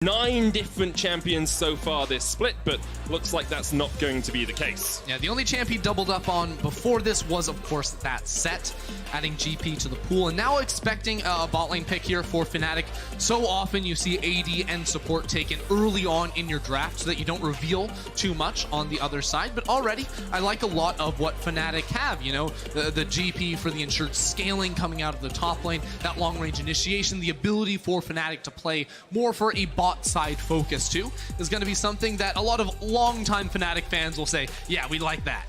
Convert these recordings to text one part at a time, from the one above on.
9 different champions so far this split, but looks like that's not going to be the case. Yeah, the only champ he doubled up on before this was, of course, that set, adding GP to the pool, and now expecting a bot lane pick here for Fnatic. So often you see AD and support taken early on in your draft so that you don't reveal too much on the other side, but already I like a lot of what Fnatic have, you know, the GP for the ensured scaling coming out of the top lane, that long-range initiation, the ability for Fnatic to play more for a bot side focus too is going to be something that a lot of long-time Fnatic fans will say, yeah, we like that.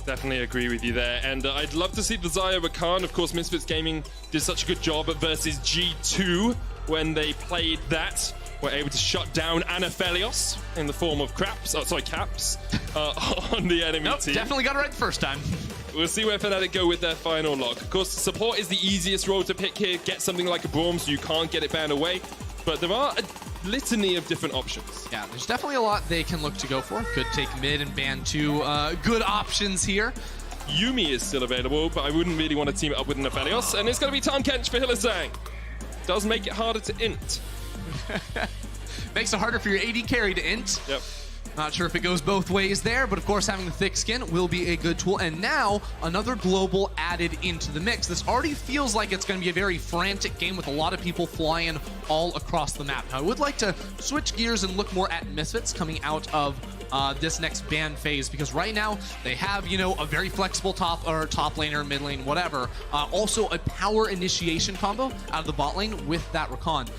Definitely agree with you there, and I'd love to see the Xayah Rakan. Of course, Misfits Gaming did such a good job versus G2 when they played that. Were able to shut down Anaphelios in the form of caps on the enemy team. Definitely got it right the first time. We'll see where Fnatic go with their final lock. Of course, support is the easiest role to pick here. Get something like a Braum so you can't get it banned away. But there are a litany of different options. Yeah, there's definitely a lot they can look to go for. Could take mid and ban 2 good options here. Yuumi is still available, but I wouldn't really want to team it up with Anaphelios. And it's going to be Tahm Kench for Hylissang. Does make it harder to int. Makes it harder for your AD carry to int. Yep. Not sure if it goes both ways there, but of course having the thick skin will be a good tool. And now another global added into the mix. This already feels like it's going to be a very frantic game with a lot of people flying all across the map. Now I would like to switch gears and look more at Misfits coming out of this next ban phase, because right now they have, you know, a very flexible top laner, mid lane, whatever. Also a power initiation combo out of the bot lane with that Rakan.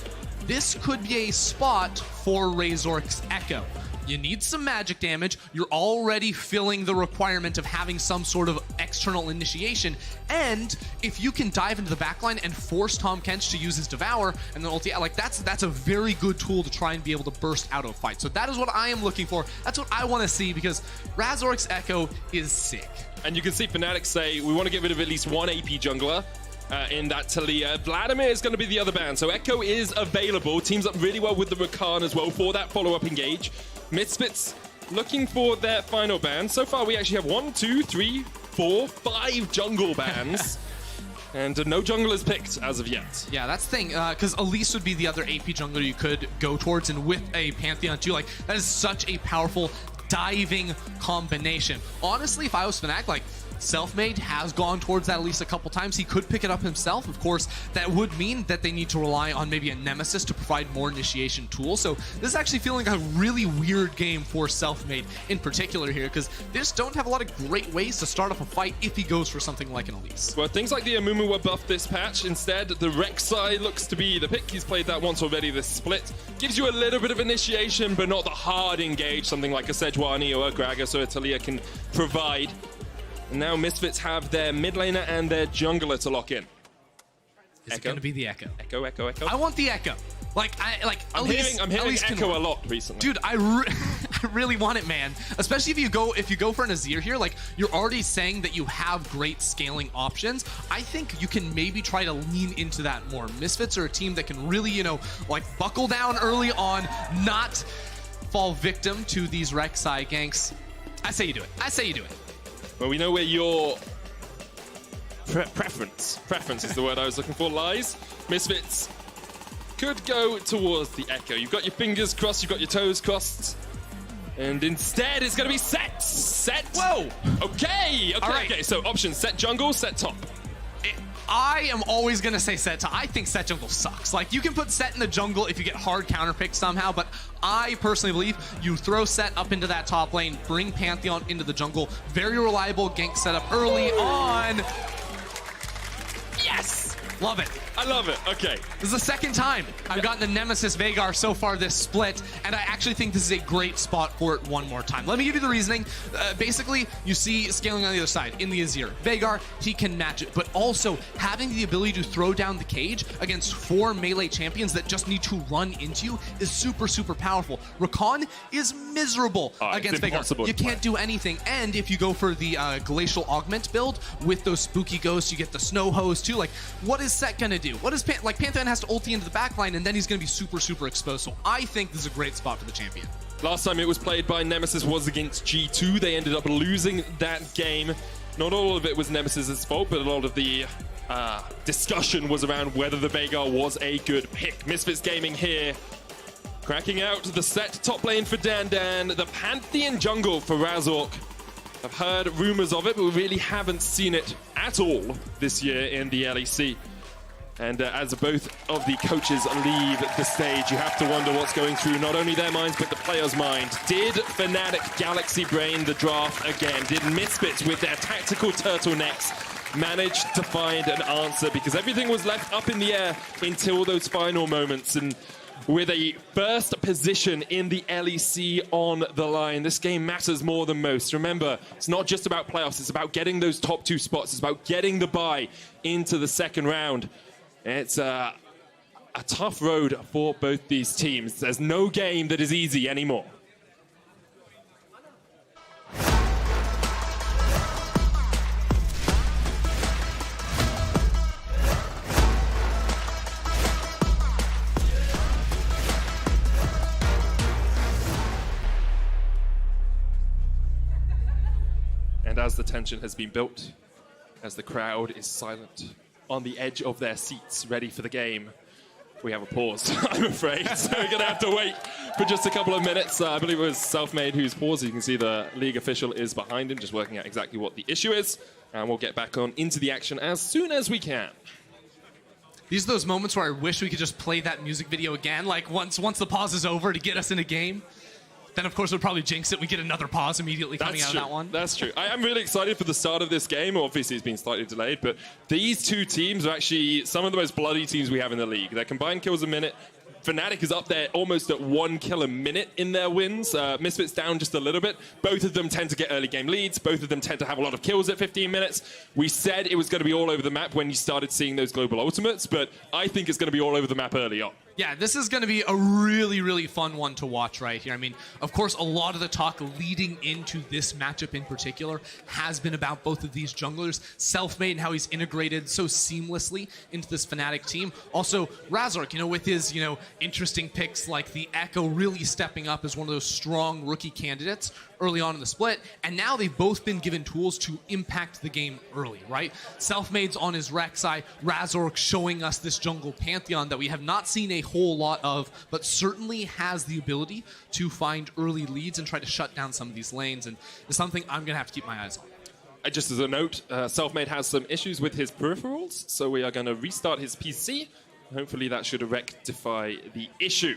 This could be a spot for Razork's Echo. You need some magic damage. You're already filling the requirement of having some sort of external initiation. And if you can dive into the backline and force Tahm Kench to use his Devour and then ulti, like that's a very good tool to try and be able to burst out of a fight. So that is what I am looking for. That's what I want to see, because Razork's Echo is sick. And you can see Fnatic say, we want to get rid of at least one AP jungler. In that Talia. Vladimir is going to be the other ban, so Echo is available. Teams up really well with the Rakan as well for that follow-up engage. Misfits looking for their final ban. So far we actually have 1, 2, 3, 4, 5 jungle bans. And no junglers picked as of yet. Yeah, that's the thing, because Elise would be the other AP jungler you could go towards, and with a Pantheon too, like, that is such a powerful diving combination. Honestly, if I was Fnatic, like, Selfmade has gone towards that at least a couple times. He could pick it up himself. Of course, that would mean that they need to rely on maybe a Nemesis to provide more initiation tools. So this is actually feeling like a really weird game for Selfmade in particular here, because they just don't have a lot of great ways to start off a fight if he goes for something like an Elise. Well, things like the Amumu were buffed this patch. Instead, the Rek'Sai looks to be the pick. He's played that once already this split. Gives you a little bit of initiation, but not the hard engage, something like a Sejuani or a Gragas or a Talia can provide. And now Misfits have their mid laner and their jungler to lock in. Is it going to be the Echo? Echo, Echo, Echo. I want the Echo. I'm hearing Echo a lot recently. Dude, I really want it, man. Especially if you go for an Azir here, like, you're already saying that you have great scaling options. I think you can maybe try to lean into that more. Misfits are a team that can really, you know, like, buckle down early on, not fall victim to these Rek'Sai ganks. I say you do it. I say you do it. Well, we know where your preference is the word I was looking for, lies. Misfits could go towards the Echo. You've got your fingers crossed, you've got your toes crossed. And instead, it's going to be set. Set. Whoa. Okay. Okay. So options, set jungle, set top. I am always going to say set top. I think set jungle sucks. Like, you can put set in the jungle if you get hard counterpicked somehow, but I personally believe you throw set up into that top lane, bring Pantheon into the jungle. Very reliable gank setup early on. Yes! Love it. I love it. Okay. This is the second time I've gotten the Nemesis Veigar so far this split, and I actually think this is a great spot for it one more time. Let me give you the reasoning. Basically, you see scaling on the other side in the Azir. Veigar, he can match it, but also having the ability to throw down the cage against 4 melee champions that just need to run into you is super, super powerful. Rakan is miserable against Veigar. You can't do anything, and if you go for the Glacial Augment build with those spooky ghosts, you get the Snow Hose too. Like, what is Set gonna do? What is Pantheon has to ulti into the backline, and then he's going to be super, super exposed. So I think this is a great spot for the champion. Last time it was played by Nemesis was against G2. They ended up losing that game. Not all of it was Nemesis's fault, but a lot of the discussion was around whether the Veigar was a good pick. Misfits Gaming here, cracking out the set top lane for Dan, the Pantheon jungle for Razork. I've heard rumors of it, but we really haven't seen it at all this year in the LEC. And as both of the coaches leave the stage, you have to wonder what's going through not only their minds, but the players' mind. Did Fnatic Galaxy brain the draft again? Did Misfits, with their tactical turtlenecks, manage to find an answer? Because everything was left up in the air until those final moments. And with a first position in the LEC on the line, this game matters more than most. Remember, it's not just about playoffs, it's about getting those top 2 spots. It's about getting the bye into the second round. It's a tough road for both these teams. There's no game that is easy anymore. And as the tension has been built, as the crowd is silent, on the edge of their seats, ready for the game, we have a pause, I'm afraid. So we're going to have to wait for just a couple of minutes. I believe it was Selfmade who's paused. You can see the league official is behind him, just working out exactly what the issue is. And we'll get back on into the action as soon as we can. These are those moments where I wish we could just play that music video again, like once the pause is over to get us in a game. Then, of course, we'll probably jinx it. We get another pause immediately coming out of that one. That's true. I am really excited for the start of this game. Obviously, it's been slightly delayed, but these two teams are actually some of the most bloody teams we have in the league. Their combined kills a minute. Fnatic is up there almost at 1 kill a minute in their wins. Misfits down just a little bit. Both of them tend to get early game leads. Both of them tend to have a lot of kills at 15 minutes. We said it was going to be all over the map when you started seeing those global ultimates, but I think it's going to be all over the map early on. Yeah, this is going to be a really, really fun one to watch right here. I mean, of course, a lot of the talk leading into this matchup in particular has been about both of these junglers. Selfmade and how he's integrated so seamlessly into this Fnatic team. Also, Razork, with his, interesting picks like the Echo really stepping up as one of those strong rookie candidates early on in the split. And now they've both been given tools to impact the game early, right? Selfmade's on his Rek'Sai, Razork showing us this jungle pantheon that we have not seen a whole lot of, but certainly has the ability to find early leads and try to shut down some of these lanes, and it's something I'm going to have to keep my eyes on. Just as a note, Selfmade has some issues with his peripherals, so we are going to restart his PC. Hopefully that should rectify the issue.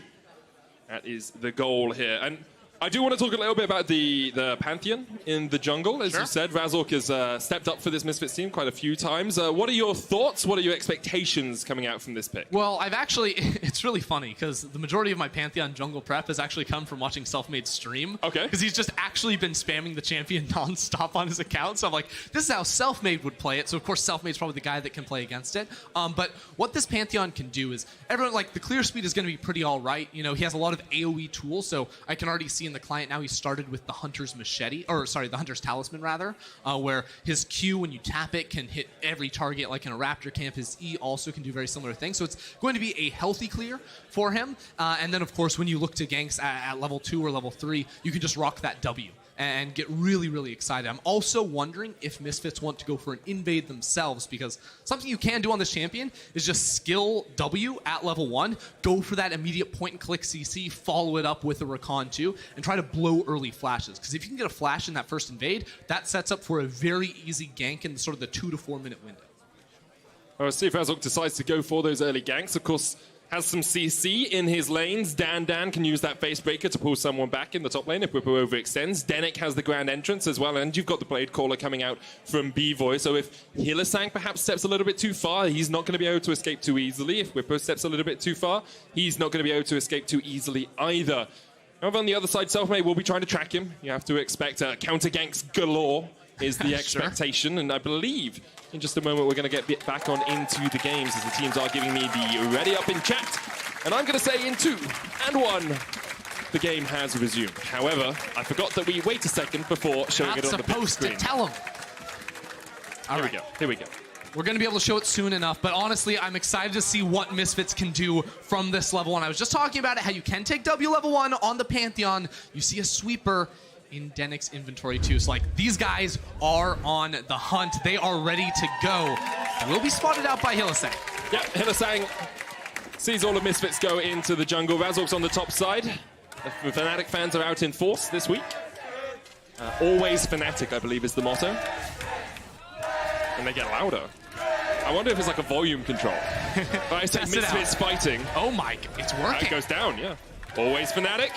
That is the goal here. And I do want to talk a little bit about the Pantheon in the jungle. As you said, Razork has stepped up for this Misfits team quite a few times. What are your thoughts? What are your expectations coming out from this pick? Well, it's really funny because the majority of my Pantheon jungle prep has actually come from watching Selfmade stream. Okay. Because he's just actually been spamming the champion non-stop on his account. So I'm like, this is how Selfmade would play it. So of course, Selfmade's probably the guy that can play against it. But what this Pantheon can do is, everyone, like, the clear speed is going to be pretty all right. He has a lot of AoE tools, so I can already see in the client now he started with the Hunter's Machete, or sorry, the Hunter's Talisman rather, where his Q, when you tap it, can hit every target like in a Raptor camp. His E also can do very similar things, so it's going to be a healthy clear for him. And then, of course, when you look to ganks at level 2 or level 3, you can just rock that W and get really, really excited. I'm also wondering if Misfits want to go for an invade themselves, because something you can do on this champion is just skill W at level 1, go for that immediate point-and-click CC, follow it up with a Rakan 2, and try to blow early flashes. Because if you can get a flash in that first invade, that sets up for a very easy gank in sort of the 2 to 4 minute window. Well, let's see if Razork decides to go for those early ganks. Of course, has some CC in his lanes. Dan can use that face breaker to pull someone back in the top lane if Whippo overextends. Denik has the grand entrance as well, and you've got the Blade Caller coming out from B-Voy. So if Hillisang perhaps steps a little bit too far, he's not going to be able to escape too easily. If Whippo steps a little bit too far, he's not going to be able to escape too easily either. However, on the other side, Selfmade will be trying to track him. You have to expect counter ganks galore is the expectation, and I believe in just a moment we're going to get back on into the games as the teams are giving me the ready up in chat, and I'm going to say in 2 and 1 the game has resumed. However, I forgot that we wait a second before showing it on the big screen. Not supposed to tell them. Here we go. We're going to be able to show it soon enough, but honestly, I'm excited to see what Misfits can do from this level 1. I was just talking about it, how you can take W level 1 on the Pantheon. You see a sweeper in Denik's inventory too. So like, these guys are on the hunt. They are ready to go. will be spotted out by Hylissang. Yep, Hylissang sees all of Misfits go into the jungle. Razork's on the top side. The Fnatic fans are out in force this week. Always Fnatic, I believe, is the motto. And they get louder. I wonder if it's like a volume control. But I say Misfits fighting. Oh my, it's working. It goes down, yeah. Always Fnatic.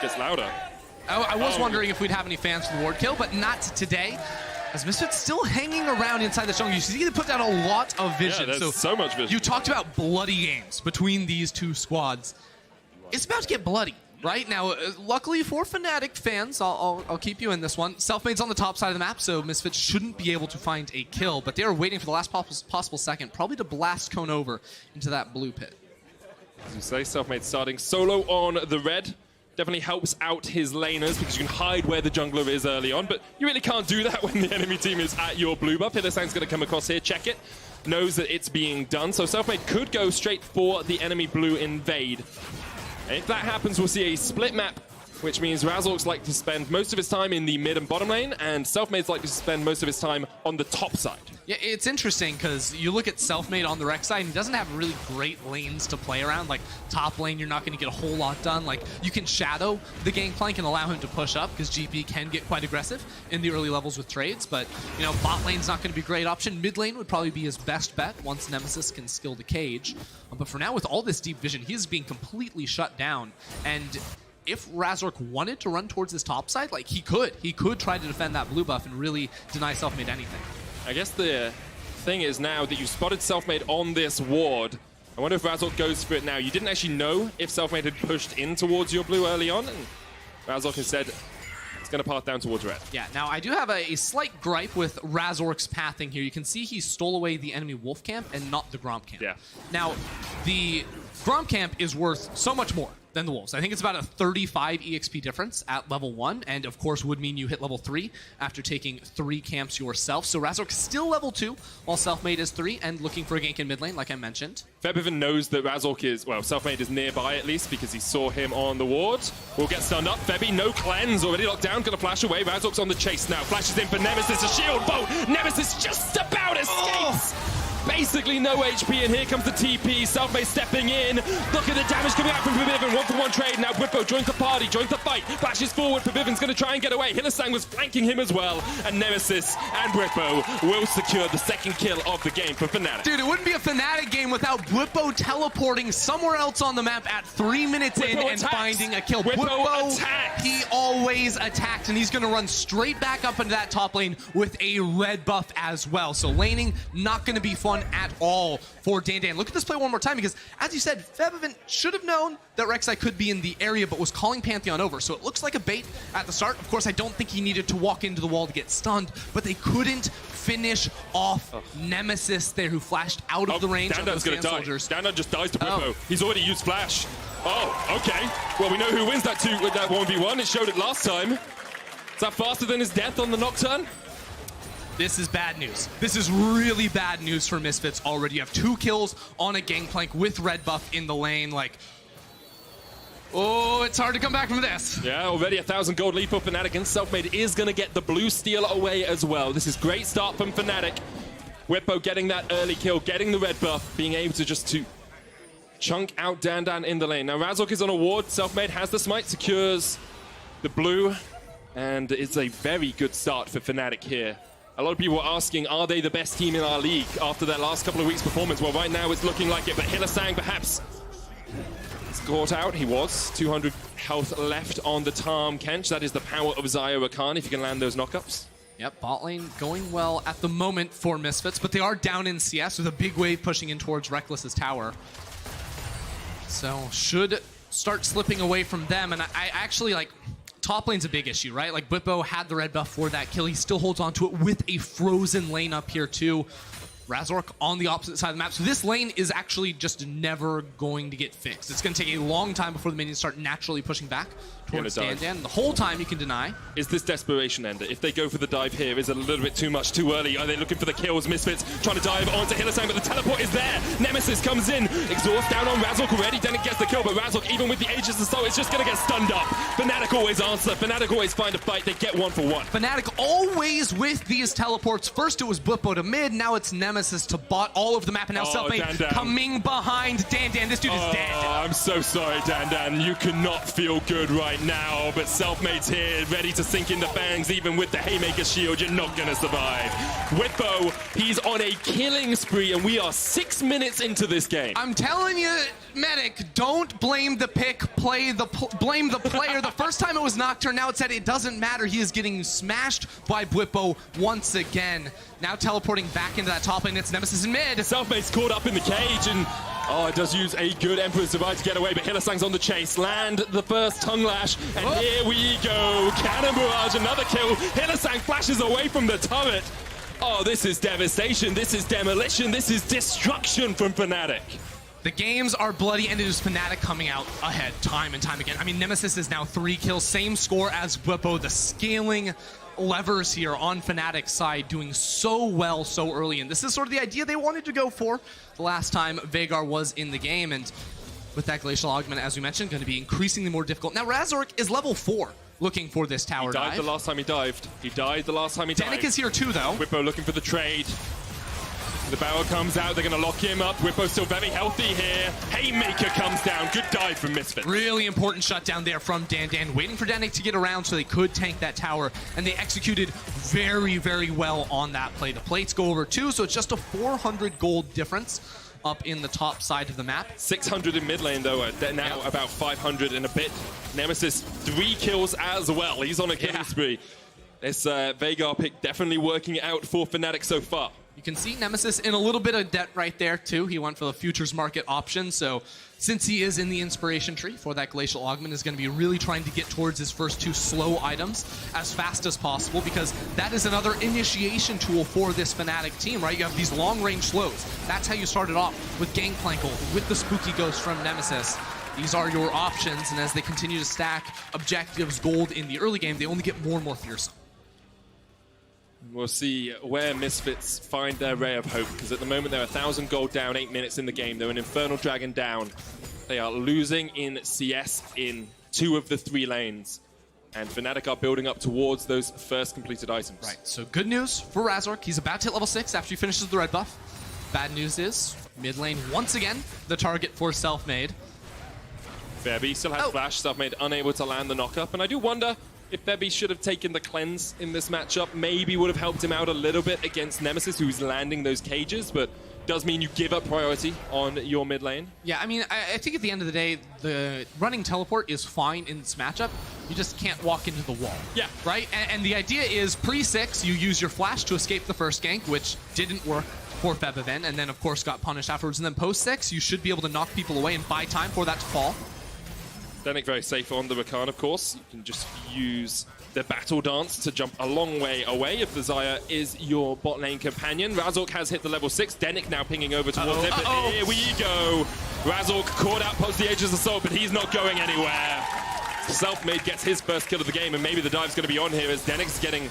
Gets louder. I was wondering if we'd have any fans for the ward kill, but not today. As Misfits still hanging around inside the jungle. You see they put down a lot of vision. Yeah, there's so much vision. You talked about bloody games between these two squads. It's about to get bloody. Right now, luckily for Fnatic fans, I'll keep you in this one. Selfmade's on the top side of the map, so Misfits shouldn't be able to find a kill, but they are waiting for the last possible second, probably to blast Cone over into that blue pit. As you say, Selfmade starting solo on the red. Definitely helps out his laners because you can hide where the jungler is early on, but you really can't do that when the enemy team is at your blue buff. Hylissang's going to come across here, check it, knows that it's being done, so Selfmade could go straight for the enemy blue invade. If that happens, we'll see a split map, which means Razork's like to spend most of his time in the mid and bottom lane, and Selfmade's like to spend most of his time on the top side. Yeah, it's interesting because you look at Selfmade on the rec side, and he doesn't have really great lanes to play around. Like, top lane, you're not going to get a whole lot done. Like, you can shadow the gangplank and allow him to push up because GP can get quite aggressive in the early levels with trades, but, you know, bot lane's not going to be a great option. Mid lane would probably be his best bet once Nemesis can skill the cage. But for now, with all this deep vision, he is being completely shut down, and if Razork wanted to run towards his top side, like, he could. He could try to defend that blue buff and really deny Selfmade anything. I guess the thing is now that you spotted Selfmade on this ward, I wonder if Razork goes for it now. You didn't actually know if Selfmade had pushed in towards your blue early on, and Razork instead is going to path down towards red. Yeah, now I do have a slight gripe with Razork's pathing here. You can see he stole away the enemy wolf camp and not the Gromp camp. Yeah. Now, the Gromp camp is worth so much more than the wolves. I think it's about a 35 EXP difference at level 1, and of course would mean you hit level 3 after taking 3 camps yourself. So Razork still level 2, while Selfmade is 3, and looking for a gank in mid lane, like I mentioned. Febiven knows that Razork is, well, Selfmade is nearby at least because he saw him on the ward. Will get stunned up. Febby, no cleanse, already locked down, gonna flash away. Razork's on the chase now, flashes in for Nemesis, a shield bolt. Nemesis just about escapes. Basically no HP, and here comes the TP. Selfmade stepping in. Look at the damage coming out from Febiven. 1-for-1 trade. Now Bwippo joins the party, joins the fight. Flashes forward. Febiven's going to try and get away. Hylissang was flanking him as well. And Nemesis and Bwippo will secure the second kill of the game for Fnatic. Dude, it wouldn't be a Fnatic game without Bwippo teleporting somewhere else on the map at 3 minutes in and finding a kill. Bwippo attacks. He always attacks, and he's going to run straight back up into that top lane with a red buff as well. So laning, not going to be fun at all for Dan. Look at this play one more time, because as you said, Febiven should have known that Rek'Sai could be in the area, but was calling Pantheon over. So it looks like a bait at the start. Of course, I don't think he needed to walk into the wall to get stunned, but they couldn't finish off Nemesis there, who flashed out of the range of those Sand Soldiers. Dandan just dies to Bwippo. He's already used Flash. Oh, okay. Well, we know who wins that 1v1. It showed it last time. Is that faster than his death on the Nocturne? This is bad news. This is really bad news for Misfits already. You have 2 kills on a gangplank with red buff in the lane. Like, oh, it's hard to come back from this. Yeah, already 1,000 gold lead for Fnatic, and Selfmade is going to get the blue steal away as well. This is great start from Fnatic. Bwippo getting that early kill, getting the red buff, being able to just chunk out Dandan in the lane. Now Razork is on a ward. Selfmade has the smite, secures the blue, and it's a very good start for Fnatic here. A lot of people are asking, are they the best team in our league after their last couple of weeks' performance? Well, right now it's looking like it, but Hylissang perhaps caught out. He was 200 health left on the Tahm Kench. That is the power of Zaya Rakan if you can land those knockups. Yep, bot lane going well at the moment for Misfits, but they are down in CS with a big wave pushing in towards Reckless's tower. So should start slipping away from them, and I actually like... Top lane's a big issue, right? Like, Bwippo had the red buff for that kill. He still holds on to it with a frozen lane up here, too. Razork on the opposite side of the map. So this lane is actually just never going to get fixed. It's going to take a long time before the minions start naturally pushing back towards Dan. The whole time you can deny. Is this desperation ender? If they go for the dive here, is it a little bit too much too early? Are they looking for the kills? Misfits trying to dive onto Hylissang, but the teleport is there. Nemesis comes in. Exhaust down on Razork already. Denick gets the kill, but Razork, even with the Aegis and Soul, is just going to get stunned up. Fnatic always answer. Fnatic always find a fight. They get 1 for 1. Fnatic always with these teleports. First it was Blippo to mid, now it's Nemesis to bot all over the map, and now Selfmade coming behind Dan. This dude is dead. I'm so sorry, Dan. You cannot feel good right now, but Selfmade's here, ready to sink in the fangs. Even with the Haymaker shield, you're not going to survive. Whippo, he's on a killing spree, and we are 6 minutes into this game. I'm telling you, Medic, don't blame the pick, blame the player. The first time it was Nocturne, now it said it doesn't matter. He is getting smashed by Blippo once again. Now teleporting back into that top lane, it's Nemesis in mid. Selfmade's caught up in the cage, and it does use a good Emperor's Divide to get away, but Hylissang's on the chase. Land the first tongue lash, and here we go. Cannon Barrage, another kill. Hylissang flashes away from the turret. Oh, this is devastation. This is demolition. This is destruction from Fnatic. The games are bloody, and it is Fnatic coming out ahead time and time again. I mean, Nemesis is now 3 kills, same score as Whippo. The scaling levers here on Fnatic's side doing so well so early, and this is sort of the idea they wanted to go for the last time Veigar was in the game, and with that Glacial Augment, as we mentioned, going to be increasingly more difficult. Now, Razork is level 4 looking for this tower dive. He died the last time he dived. Denick is here too, though. Whippo looking for the trade. The barrel comes out, they're going to lock him up. Whippo's still very healthy here. Haymaker comes down. Good dive from Misfits. Really important shutdown there from Dan. Waiting for Denick to get around so they could tank that tower, and they executed very, very well on that play. The plates go over 2, so it's just a 400 gold difference up in the top side of the map. 600 in mid lane, though. Now about 500 and a bit. Nemesis, 3 kills as well. He's on a killing spree. This Veigar pick definitely working out for Fnatic so far. You can see Nemesis in a little bit of debt right there, too. He went for the futures market option, so since he is in the inspiration tree for that Glacial Augment, is going to be really trying to get towards his first 2 slow items as fast as possible, because that is another initiation tool for this Fnatic team, right? You have these long-range slows. That's how you started off with Gangplankle, with the Spooky Ghost from Nemesis. These are your options, and as they continue to stack objectives gold in the early game, they only get more and more fearsome. We'll see where Misfits find their ray of hope, because at the moment they're 1,000 gold down, 8 minutes in the game. They're an Infernal Dragon down. They are losing in CS in 2 of the 3 lanes. And Fnatic are building up towards those first completed items. Right, so good news for Razork. He's about to hit level 6 after he finishes the red buff. Bad news is, mid lane once again, the target for Selfmade. Fairby still has flash, Selfmade unable to land the knockup. And I do wonder if Fairby should have taken the cleanse in this matchup, maybe would have helped him out a little bit against Nemesis, who's landing those cages, but does mean you give up priority on your mid lane. Yeah, I mean, I think at the end of the day, the running teleport is fine in this matchup. You just can't walk into the wall. Yeah. Right? And the idea is pre-6, you use your flash to escape the first gank, which didn't work for Feb event, and then, of course, got punished afterwards. And then post-6, you should be able to knock people away and buy time for that to fall. Denick very safe on the Rakan, of course. You can just use the Battle Dance to jump a long way away if the Xayah is your bot lane companion. Razork has hit the level 6. Denick now pinging over towards it, but here we go. Razork caught out post the Aegis Assault, but he's not going anywhere. Selfmade gets his first kill of the game, and maybe the dive's going to be on here as Denick's getting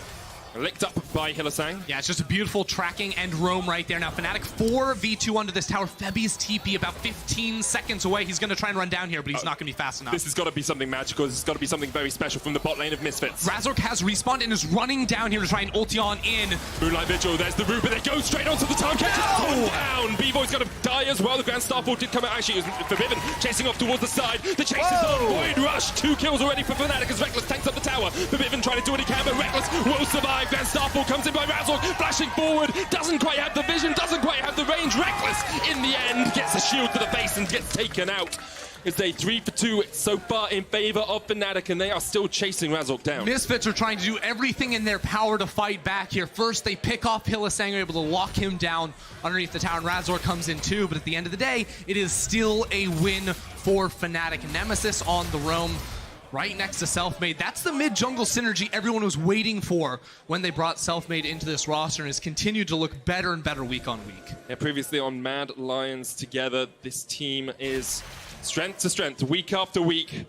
licked up by Hylissang. Yeah, it's just a beautiful tracking and roam right there. Now, Fnatic 4v2 under this tower. Febi's TP about 15 seconds away. He's going to try and run down here, but he's not going to be fast enough. This has got to be something magical. This has got to be something very special from the bot lane of Misfits. Razork has respawned and is running down here to try and ulti on in. Moonlight Vigil, there's the root, but they go straight onto the time catcher. Down. B-Boy's going to die as well. The Grand Starfall did come out. Actually, it was Forbidden chasing off towards the side. The chase is on. Void Rush. 2 kills already for Fnatic as Reckless tanks up the tower. Forbidden trying to do what he can, but Reckless will survive. Grand Starfall comes in by Razork, flashing forward, doesn't quite have the vision, doesn't quite have the range. Reckless, in the end, gets a shield to the face and gets taken out. It's a 3 for 2 so far in favor of Fnatic, and they are still chasing Razork down. Misfits are trying to do everything in their power to fight back here. First, they pick off Hylissang, are able to lock him down underneath the tower, and Razork comes in too, but at the end of the day, it is still a win for Fnatic. Nemesis on the roam. right next to Selfmade. That's the mid-jungle synergy everyone was waiting for when they brought Selfmade into this roster, and has continued to look better and better week on week. Yeah, previously on Mad Lions together, this team is strength to strength, week after week.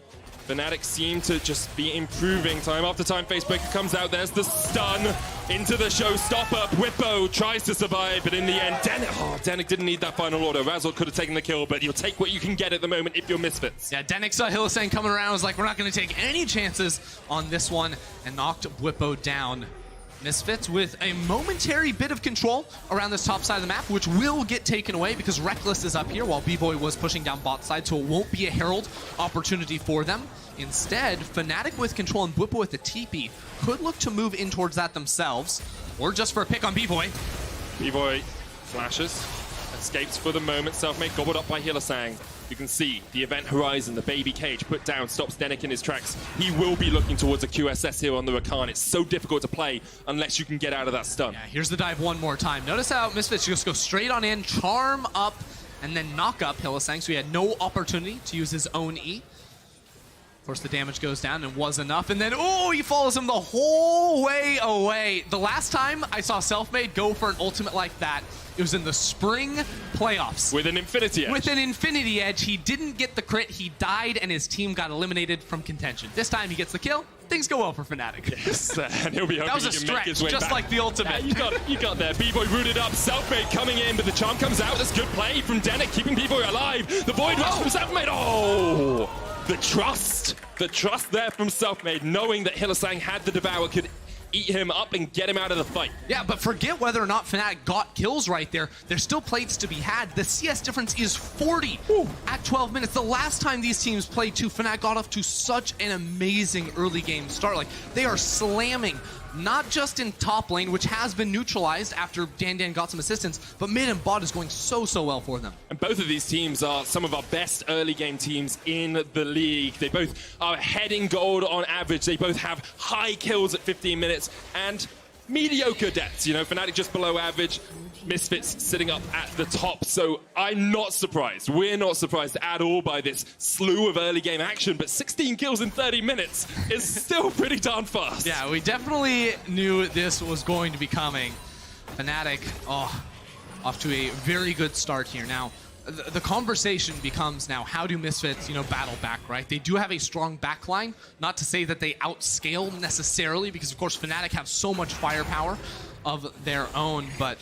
Fnatic seem to just be improving time after time. Facebreaker comes out, there's the stun into the showstopper. Whippo tries to survive, but in the end, Denik didn't need that final order. Razzle could have taken the kill, but you'll take what you can get at the moment if you're Misfits. Yeah, Denik saw Hylissang coming around, was like, we're not going to take any chances on this one, and knocked Whippo down. Misfits with a momentary bit of control around this top side of the map, which will get taken away because Reckless is up here while B-Boy was pushing down bot side, so it won't be a Herald opportunity for them. Instead, Fnatic with control and Whippo with the TP could look to move in towards that themselves, or just for a pick on B-Boy. B-Boy flashes, escapes for the moment, Selfmade gobbled up by Hylissang. You can see the event horizon, the baby cage put down, stops Denik in his tracks. He will be looking towards a QSS here on the Rakan. It's so difficult to play unless you can get out of that stun. Yeah, here's the dive one more time. Notice how Misfits just go straight on in, charm up, and then knock up Hylissang, so he had no opportunity to use his own E. Of course, the damage goes down and was enough, and then, oh, he follows him the whole way away. The last time I saw Selfmade go for an ultimate like that, it was in the spring playoffs. With an Infinity Edge. With an Infinity Edge. He didn't get the crit, he died, and his team got eliminated from contention. This time he gets the kill, things go well for Fnatic. Yes, and he'll be hoping that was a he can make his stretch, way just back. like the ultimate. Yeah, you got there. B-Boy rooted up, Selfmade coming in, but the charm comes out. That's good play from Denik, keeping B-Boy alive. The Void Rush from Selfmade. Oh! The trust there from Selfmade, knowing that Hylissang had the Devour, could eat him up and get him out of the fight. Yeah, but forget whether or not Fnatic got kills right there. There's still plates to be had. The CS difference is 40 at 12 minutes. The last time these teams played too, Fnatic got off to such an amazing early game start. Like, they are slamming, not just in top lane, which has been neutralized after Dan got some assistance, but mid and bot is going so well for them. And both of these teams are some of our best early game teams in the league. They both are heading gold on average. They both have high kills at 15 minutes and mediocre deaths. You know, Fnatic just below average, Misfits sitting up at the top. So I'm not surprised. We're not surprised at all by this slew of early game action, but 16 kills in 30 minutes is still pretty darn fast. Yeah, we definitely knew this was going to be coming. Fnatic, off to a very good start here. Now, the conversation becomes now, how do Misfits, battle back, right? They do have a strong backline, not to say that they outscale necessarily, because of course Fnatic have so much firepower of their own, but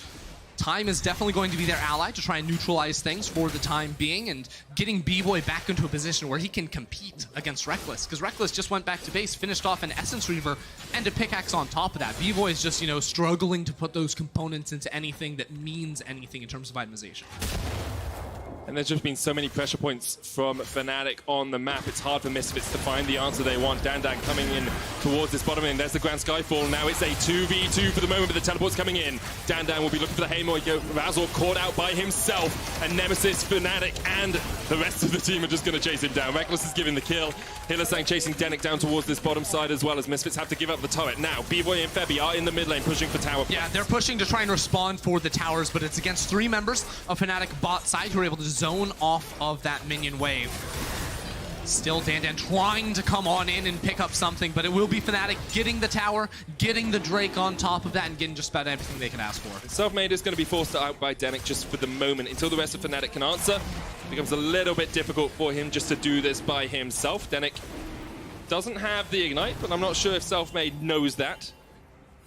time is definitely going to be their ally to try and neutralize things for the time being, and getting B-Boy back into a position where he can compete against Reckless, because Reckless just went back to base, finished off an Essence Reaver and a pickaxe on top of that. B-Boy is just, struggling to put those components into anything that means anything in terms of itemization. And there's just been so many pressure points from Fnatic on the map. It's hard for Misfits to find the answer they want. Dan coming in towards this bottom lane. There's the Grand Skyfall. Now it's a 2v2 for the moment, but the teleport's coming in. Dan will be looking for the Haymaker. Razzle caught out by himself. And Nemesis, Fnatic, and the rest of the team are just going to chase him down. Reckless is giving the kill. Hylissang chasing Denik down towards this bottom side as well, as Misfits have to give up the turret. Now, B-Boy and Febby are in the mid lane pushing for tower. Yeah, they're pushing to try and respond for the towers, but it's against 3 members of Fnatic bot side who are able to zone off of that minion wave. Still Dan trying to come on in and pick up something, but it will be Fnatic getting the tower, getting the Drake on top of that, and getting just about everything they can ask for. Selfmade is going to be forced out by Denik just for the moment. Until the rest of Fnatic can answer, it becomes a little bit difficult for him just to do this by himself. Denik doesn't have the Ignite, but I'm not sure if Selfmade knows that.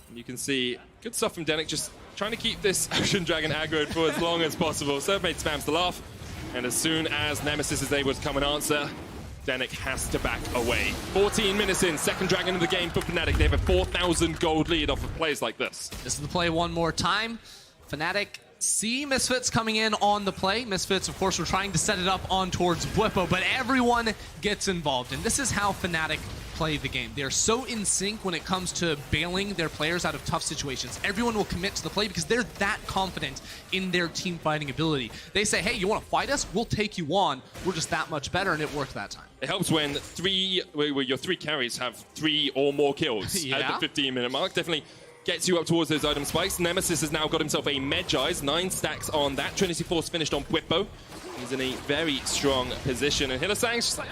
And you can see good stuff from Denik, just trying to keep this Ocean Dragon aggroed for as long as possible. Selfmade spams the laugh, and as soon as Nemesis is able to come and answer, Denik has to back away. 14 minutes in, second dragon of the game for Fnatic. They have a 4,000 gold lead off of plays like this. This is the play one more time. Fnatic see Misfits coming in on the play. Misfits, of course, were trying to set it up on towards Whippo, but everyone gets involved. And this is how Fnatic play the game. They're so in sync when it comes to bailing their players out of tough situations. Everyone will commit to the play because they're that confident in their team fighting ability. They say, hey, you want to fight us? We'll take you on. We're just that much better, and it worked that time. It helps when your 3 carries have 3 or more kills at the 15-minute mark. Definitely gets you up towards those item spikes. Nemesis has now got himself a Medjai's, 9 stacks on that. Trinity Force finished on Whippo. He's in a very strong position, and Hylissang's just like,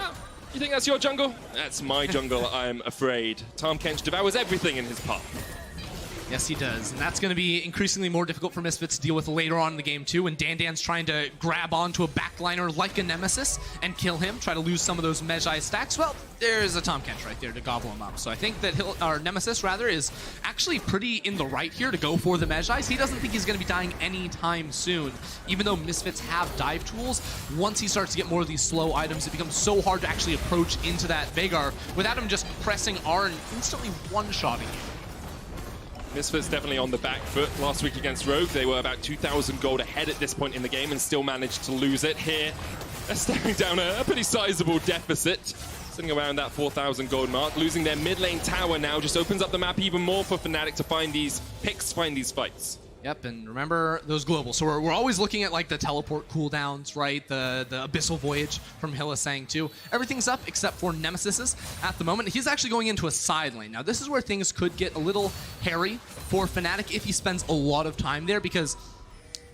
You think that's your jungle? That's my jungle, I'm afraid. Tahm Kench devours everything in his path. Yes, he does. And that's going to be increasingly more difficult for Misfits to deal with later on in the game, too, when Dandan's trying to grab onto a backliner like a Nemesis and kill him, try to lose some of those Magi stacks. Well, there's a Tahm Kench right there to gobble him up. So I think that Nemesis, rather, is actually pretty in the right here to go for the Magi's. He doesn't think he's going to be dying anytime soon, even though Misfits have dive tools. Once he starts to get more of these slow items, it becomes so hard to actually approach into that Veigar without him just pressing R and instantly one-shotting you. Misfits definitely on the back foot. Last week against Rogue, they were about 2,000 gold ahead at this point in the game and still managed to lose it. Here, they're staring down a pretty sizable deficit, sitting around that 4,000 gold mark. Losing their mid lane tower now just opens up the map even more for Fnatic to find these picks, find these fights. Yep, and remember those globals. So we're always looking at like the teleport cooldowns, right? The Abyssal Voyage from Hylissang too. Everything's up except for Nemesis's at the moment. He's actually going into a side lane. Now this is where things could get a little hairy for Fnatic if he spends a lot of time there, because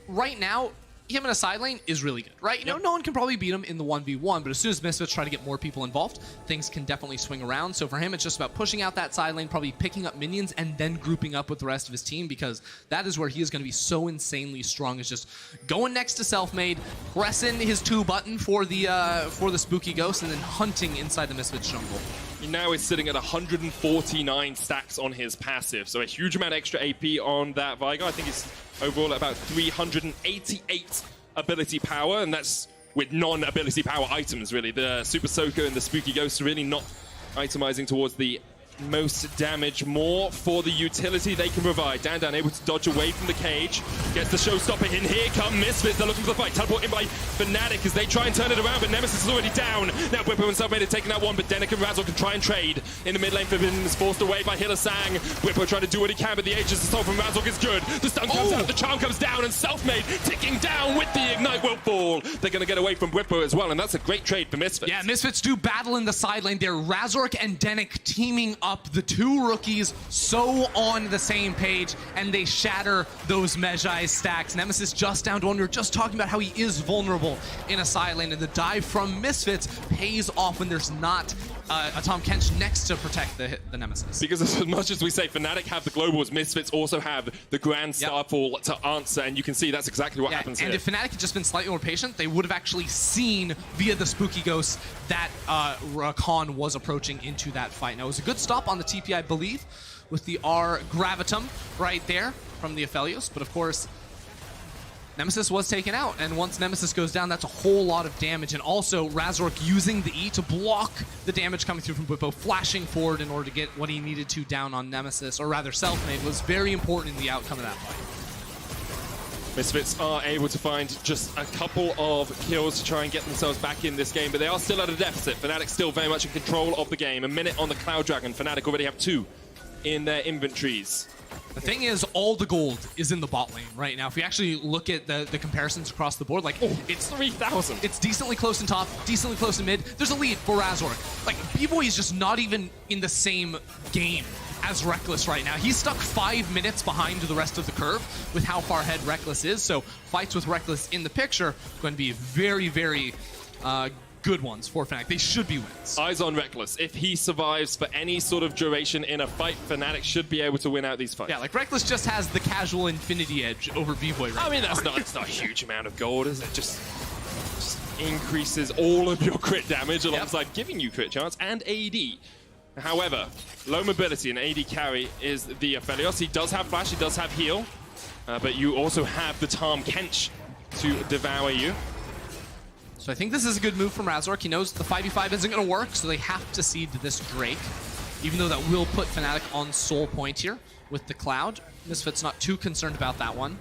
right now, him in a side lane is really good, right? You know, no one can probably beat him in the 1v1, but as soon as Misfits try to get more people involved, things can definitely swing around. So for him, it's just about pushing out that side lane, probably picking up minions, and then grouping up with the rest of his team, because that is where he is going to be so insanely strong, is just going next to Selfmade, pressing his 2 button for the Spooky Ghost, and then hunting inside the Misfits jungle. He now is sitting at 149 stacks on his passive, so a huge amount of extra AP on that Veigar. I think he's overall at about 388 ability power, and that's with non-ability power items, really. The Super Soaker and the Spooky Ghost are really not itemizing towards the most damage, more for the utility they can provide. Dandan able to dodge away from the cage, gets the showstopper in. Here come Misfits, they're looking for the fight. Teleport in by Fnatic as they try and turn it around, but Nemesis is already down. Now Whippo and Selfmade have taken out one, but Denik and Razzle can try and trade. In the mid lane, Forbidden is forced away by Hylissang. Whippo trying to do what he can, but the Aegis assault from Razzle is good. The stun comes out, the charm comes down, and Selfmade ticking down with the Ignite will fall. They're going to get away from Whippo as well, and that's a great trade for Misfits. Yeah, Misfits do battle in the side lane there. Razork and Denik teaming up, the 2 rookies so on the same page, and they shatter those Magi stacks. Nemesis just down to 1. We were just talking about how he is vulnerable in a side lane, and the dive from Misfits pays off when there's not a Tahm Kench next to protect the Nemesis. Because as much as we say Fnatic have the globals, Misfits also have the Grand Starfall to answer, and you can see that's exactly what happens and here. if Fnatic had just been slightly more patient, they would have actually seen via the Spooky Ghost that Rakan was approaching into that fight. Now, it was a good stop on the TP, I believe, with the R Gravitum right there from the Aphelios, but of course, Nemesis was taken out, and once Nemesis goes down, that's a whole lot of damage. And also, Razork using the E to block the damage coming through from Whippo, flashing forward in order to get what he needed to down on Nemesis, or rather Selfmade, was very important in the outcome of that fight. Misfits are able to find just a couple of kills to try and get themselves back in this game, but they are still at a deficit. Fnatic still very much in control of the game. A minute on the Cloud Dragon. Fnatic already have 2 in their inventories. The thing is, all the gold is in the bot lane right now. If we actually look at the comparisons across the board, like, It's 3,000. It's decently close in top, decently close in mid. There's a lead for Razork. Like, B-Boy is just not even in the same game as Reckless right now. He's stuck 5 minutes behind the rest of the curve with how far ahead Reckless is. So fights with Reckless in the picture going to be very, very good ones for Fnatic. They should be wins. Eyes on Reckless. If he survives for any sort of duration in a fight, Fnatic should be able to win out these fights. Yeah, like Reckless just has the casual infinity edge over B-Boy right now. I mean, that's not a huge amount of gold, is it? Just increases all of your crit damage alongside giving you crit chance and AD. However, low mobility and AD carry is the Aphelios. He does have flash, he does have heal, but you also have the Tahm Kench to devour you. So I think this is a good move from Razork. He knows the 5v5 isn't going to work, so they have to cede to this Drake. Even though that will put Fnatic on soul point here with the Cloud. Misfits not too concerned about that one.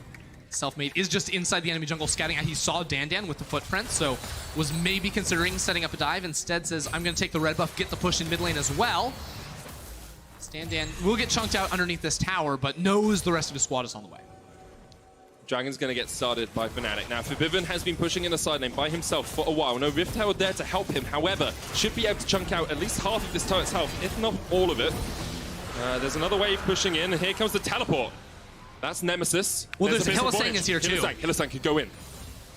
Selfmade is just inside the enemy jungle scouting out. He saw Dandan with the footprint, so was maybe considering setting up a dive. Instead says, I'm going to take the red buff, get the push in mid lane as well. Dandan will get chunked out underneath this tower, but knows the rest of his squad is on the way. Dragon's going to get started by Fnatic. Now, Forbidden has been pushing in the side lane by himself for a while. No Rift Tower there to help him. However, should be able to chunk out at least half of this turret's health, if not all of it. There's another wave pushing in, and here comes the teleport. That's Nemesis. Well, there's Hylissang is here too. Hylissang could go in.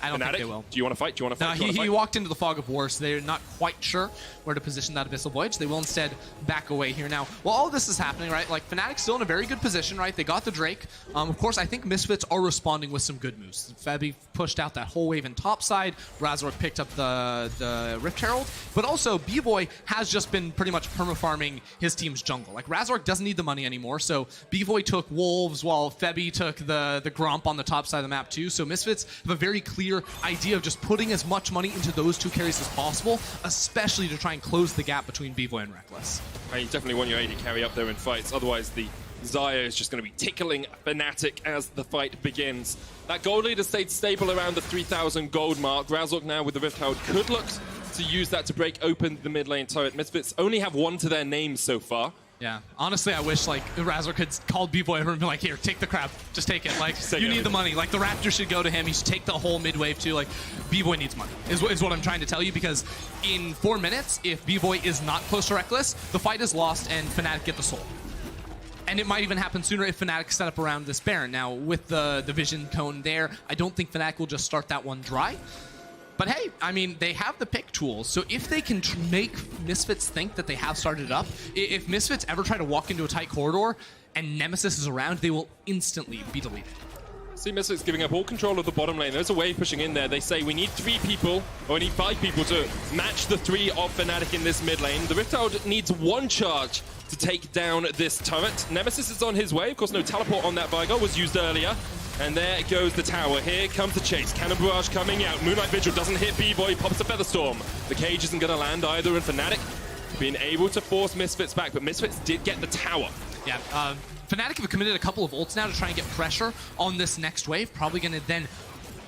I don't think they will. Do you want to fight? Do you want to fight? No, he walked into the fog of war, so they're not quite sure where to position that Abyssal Voyage. They will instead back away here. Now, while all this is happening, right, like, Fnatic's still in a very good position, right? They got the Drake. Of course, I think Misfits are responding with some good moves. Febby pushed out that whole wave in topside. Razork picked up the Rift Herald. But also, B-Boy has just been pretty much perma-farming his team's jungle. Like, Razork doesn't need the money anymore, so B-Boy took Wolves while Febby took the Gromp on the top side of the map too. So Misfits have a very clear idea of just putting as much money into those two carries as possible, especially to try and close the gap between B-Boy and Reckless. You definitely want your AD carry up there in fights, otherwise the Xayah is just going to be tickling Fnatic as the fight begins. That gold leader stayed stable around the 3,000 gold mark. Razork now with the Rift Herald could look to use that to break open the mid lane turret. Misfits only have one to their name so far. Yeah, honestly, I wish like Razork could call B-Boy over and be like, "Here, take the crab, just take it. Like, you need the money. Like, the Raptor should go to him. He should take the whole mid wave too. Like, B-Boy needs money. Is what I'm trying to tell you, because in 4 minutes, if B-Boy is not close to Reckless, the fight is lost and Fnatic get the soul. And it might even happen sooner if Fnatic set up around this Baron. Now, with the Vision Cone there, I don't think Fnatic will just start that one dry. But hey, I mean, they have the pick tools, so if they can make Misfits think that they have started up, if Misfits ever try to walk into a tight corridor and Nemesis is around, they will instantly be deleted. See Misfits giving up all control of the bottom lane. There's a wave pushing in there. They say we need 3 people, or we need 5 people to match the 3 of Fnatic in this mid lane. The Rift Herald needs 1 charge to take down this turret. Nemesis is on his way. Of course, no teleport on that Vigo was used earlier. And there goes the tower. Here comes the chase. Cannon Barrage coming out. Moonlight Vigil doesn't hit B-Boy. Pops a Featherstorm. The cage isn't going to land either. And Fnatic being able to force Misfits back. But Misfits did get the tower. Yeah, Fnatic have committed a couple of ults now to try and get pressure on this next wave. Probably going to then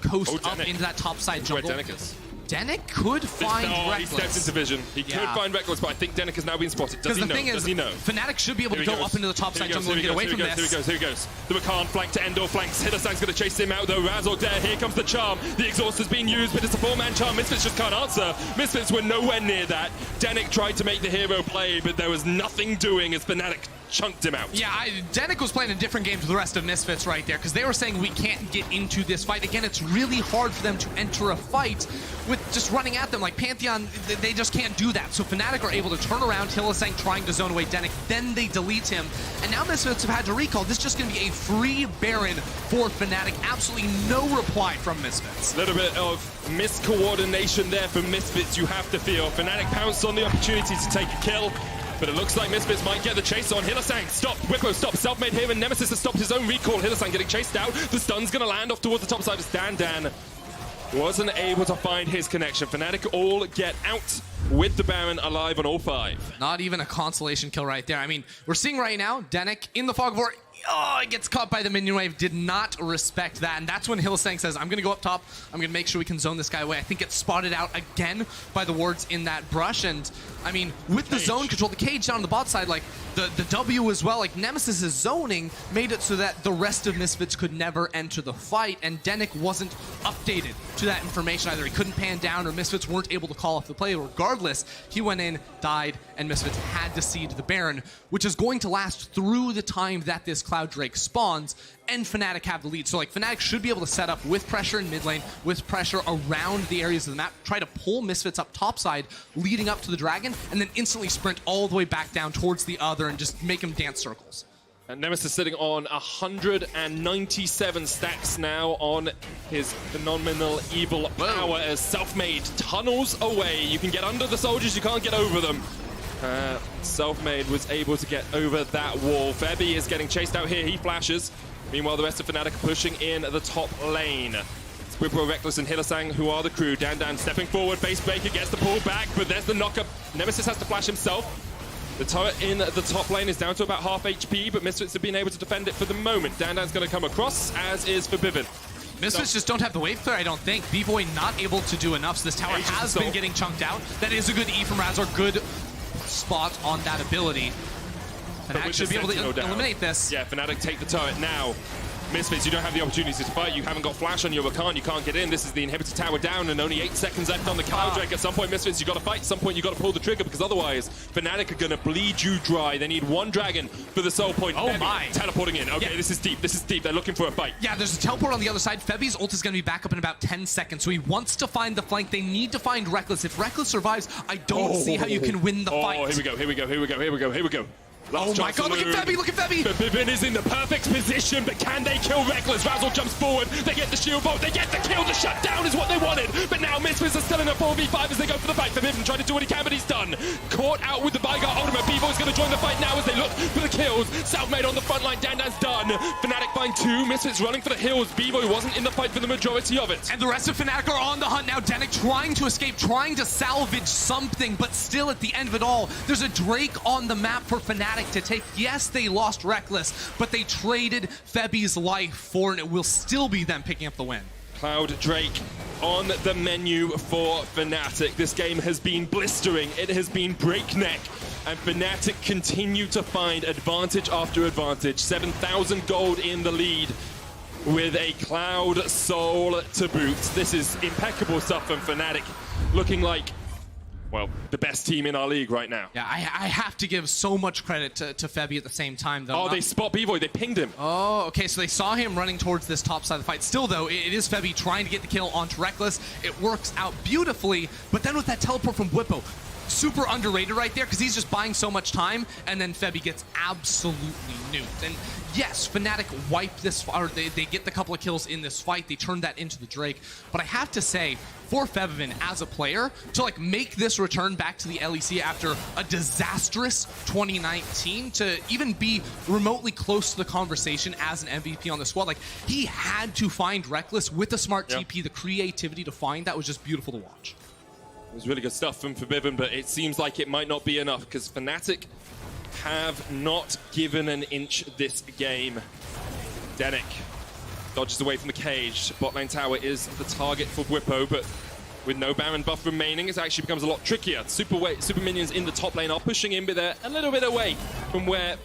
coast up into that top side jungle. Where Denik is. Denik could find Reckless. He steps into vision. He could find Reckless, but I think Denik has now been spotted. Does he know? Does he know? Fnatic should be able to go up into the top side jungle and get away from this. Here he goes. The Rakan flank to Endor flanks. Hittersang's going to chase him out though. Razork there. Here comes the charm. The exhaust has been used, but it's a 4-man charm. Misfits just can't answer. Misfits were nowhere near that. Denik tried to make the hero play, but there was nothing doing as Fnatic chunked him out. Yeah, Denik was playing a different game to the rest of Misfits right there, because they were saying we can't get into this fight. Again, it's really hard for them to enter a fight with just running at them. Like Pantheon, they just can't do that. So Fnatic are able to turn around, Hylissang trying to zone away Denik, then they delete him. And now Misfits have had to recall. This is just going to be a free Baron for Fnatic. Absolutely no reply from Misfits. A little bit of miscoordination there from Misfits, you have to feel. Fnatic pounced on the opportunity to take a kill. But it looks like Misfits might get the chase on. Hylissang stopped. Whippo stopped. Self-made here, and Nemesis has stopped his own recall. Hylissang getting chased out. The stun's going to land off towards the top side as Dan wasn't able to find his connection. Fnatic all get out with the Baron alive on all 5. Not even a consolation kill right there. I mean, we're seeing right now, Denik in the fog of war. Oh, it gets caught by the minion wave. Did not respect that. And that's when Hylissang says, I'm going to go up top. I'm going to make sure we can zone this guy away. I think it's spotted out again by the wards in that brush. And, I mean, with the zone control, the cage down on the bot side, like, the W as well, like, Nemesis' zoning made it so that the rest of Misfits could never enter the fight. And Denik wasn't updated to that information either. He couldn't pan down, or Misfits weren't able to call off the play. Regardless, he went in, died, and Misfits had to cede the Baron, which is going to last through the time that this Cloud Drake spawns, and Fnatic have the lead. So like Fnatic should be able to set up with pressure in mid lane, with pressure around the areas of the map, try to pull Misfits up topside, leading up to the dragon, and then instantly sprint all the way back down towards the other and just make him dance circles. And Nemesis sitting on 197 stacks now on his phenomenal evil power as Self-Made tunnels away. You can get under the soldiers, you can't get over them. Self-Made was able to get over that wall. Febby is getting chased out here. He flashes. Meanwhile, the rest of Fnatic are pushing in the top lane. It's Whippo, Reckless, and Hylissang who are the crew. Dan stepping forward. Base Breaker gets the pull back, but there's the knockup. Nemesis has to flash himself. The turret in the top lane is down to about half HP, but Misfits have been able to defend it for the moment. Dan's going to come across, as is Forbidden. Misfits just don't have the wave clear, I don't think. B-Boy not able to do enough, so this tower has been getting chunked out. That is a good E from Razor. Good spot on that ability. Fnatic should be able to eliminate this. Yeah, Fnatic take the turret now. Misfits, you don't have the opportunity to fight. You haven't got flash on your Rakan. You can't get in. This is the inhibitor tower down and only 8 seconds left on the Cloud Drake. At some point, Misfits, you got to fight. At some point, you got to pull the trigger because otherwise, Fnatic are going to bleed you dry. They need one dragon for the soul point. Oh Febby my. teleporting in. Okay, Yeah. this is deep. This is deep. They're looking for a fight. Yeah, there's a teleport on the other side. Febby's ult is going to be back up in about 10 seconds, so he wants to find the flank. They need to find Reckless. If Reckless survives, I don't see how you can win the fight. Oh, here we go, here we go, here we go, here we go, here we go. Oh my god, look at Febby, look at Febby! Bivin is in the perfect position, but can they kill Reckless? Razzle jumps forward, they get the shield vault, they get the kill, the shutdown is what they wanted, but now Misfits are still in a 4v5 as they go for the fight. Bivin trying to do what he can, but he's done. Caught out with the Bygar ultimate, Bevo is going to join the fight now as they look for the kills. Selfmade on the front line, Dandan's done. Fnatic find 2, Misfits running for the hills. Bevo wasn't in the fight for the majority of it. And the rest of Fnatic are on the hunt now. Denik trying to escape, trying to salvage something, but still at the end of it all, there's a Drake on the map for Fnatic to take. Yes, they lost Reckless, but they traded Febby's life for, and it will still be them picking up the win. Cloud Drake on the menu for Fnatic. This game has been blistering, it has been breakneck, and Fnatic continue to find advantage after advantage. 7,000 gold in the lead with a Cloud Soul to boot. This is impeccable stuff from Fnatic, looking like, well, the best team in our league right now. Yeah, I have to give so much credit to Febby at the same time, though. Oh, they spot Bevoy, they pinged him. Oh, okay, so they saw him running towards this top side of the fight. Still, though, it is Febby trying to get the kill onto Reckless. It works out beautifully, but then with that teleport from Whippo, super underrated right there because he's just buying so much time, and then Febby gets absolutely nuked. And yes, Fnatic wipe this, or they get the couple of kills in this fight. They turned that into the Drake. But I have to say, for Fevin as a player, to like make this return back to the LEC after a disastrous 2019, to even be remotely close to the conversation as an MVP on the squad, like he had to find Reckless with a smart TP, the creativity to find that was just beautiful to watch. It was really good stuff from Forbidden, but it seems like it might not be enough because Fnatic have not given an inch this game. Denik dodges away from the cage. Botlane tower is the target for Whippo, but with no Baron buff remaining, it actually becomes a lot trickier. Super minions in the top lane are pushing in, but they're a little bit away from where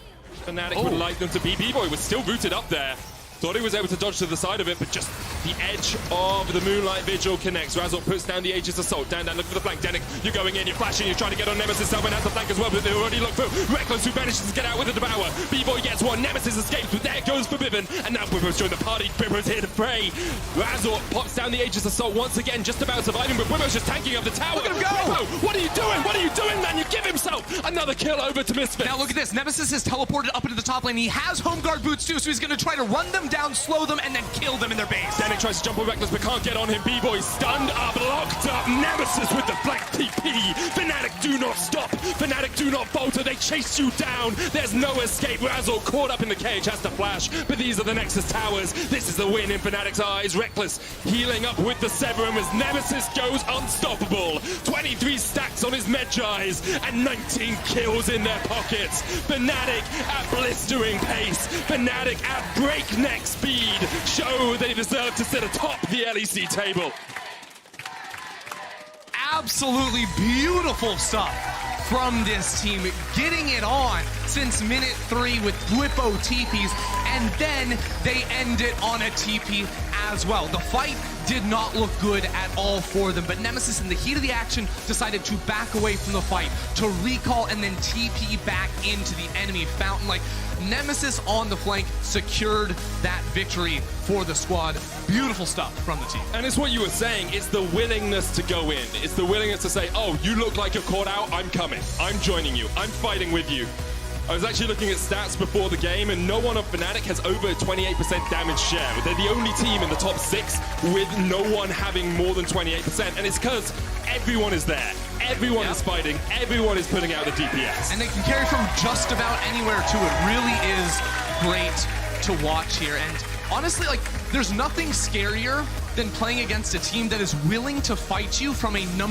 Fnatic would like them to be. B-Boy was still rooted up there. Thought he was able to dodge to the side of it, but just the edge of the Moonlight Vigil connects. Razzle puts down the Aegis Assault. Dan, look for the flank. Denik, you're going in, you're flashing, you're trying to get on Nemesis. Selman has the flank as well, but they already look through. Reckless, who manages to get out with the Devour. B-Boy gets one, Nemesis escapes, but there goes Forbidden. And now Bibbo's joined the party. Bibbo's here to fray. Razzle pops down the Aegis Assault once again, just about surviving, but Bibbo's just tanking up the tower. Look at him go! Bibbo, what are you doing? What are you doing, man? You give himself another kill over to Misfits. Now look at this. Nemesis has teleported up into the top lane. He has home guard boots too, so he's going to try to run them down, slow them, and then kill them in their base. Denik tries to jump on Reckless, but can't get on him. B-Boy stunned up, locked up. Nemesis with the flank TP. Fnatic do not stop. Fnatic do not falter. They chase you down. There's no escape. Razzle caught up in the cage, has to flash, but these are the Nexus towers. This is the win in Fnatic's eyes. Reckless healing up with the Severum as Nemesis goes unstoppable. 23 stacks on his Medjais and 19 kills in their pockets. Fnatic at blistering pace. Fnatic at breakneck speed. Show they deserve to sit atop the LEC table. Absolutely beautiful stuff from this team, getting it on since minute 3 with Whippo TPs, and then they end it on a TP as well. The fight did not look good at all for them, but Nemesis in the heat of the action decided to back away from the fight, to recall and then TP back into the enemy fountain. Like, Nemesis on the flank secured that victory for the squad. Beautiful stuff from the team. And it's what you were saying, it's the willingness to go in. It's the willingness to say, oh, you look like you're caught out, I'm coming. I'm joining you. I'm fighting with you. I was actually looking at stats before the game, and no one on Fnatic has over 28% damage share. They're the only team in the top 6 with no one having more than 28%, and it's because everyone is there. Everyone is fighting. Everyone is putting out the DPS. And they can carry from just about anywhere, too. It really is great to watch here. And honestly, like, there's nothing scarier than playing against a team that is willing to fight you from a number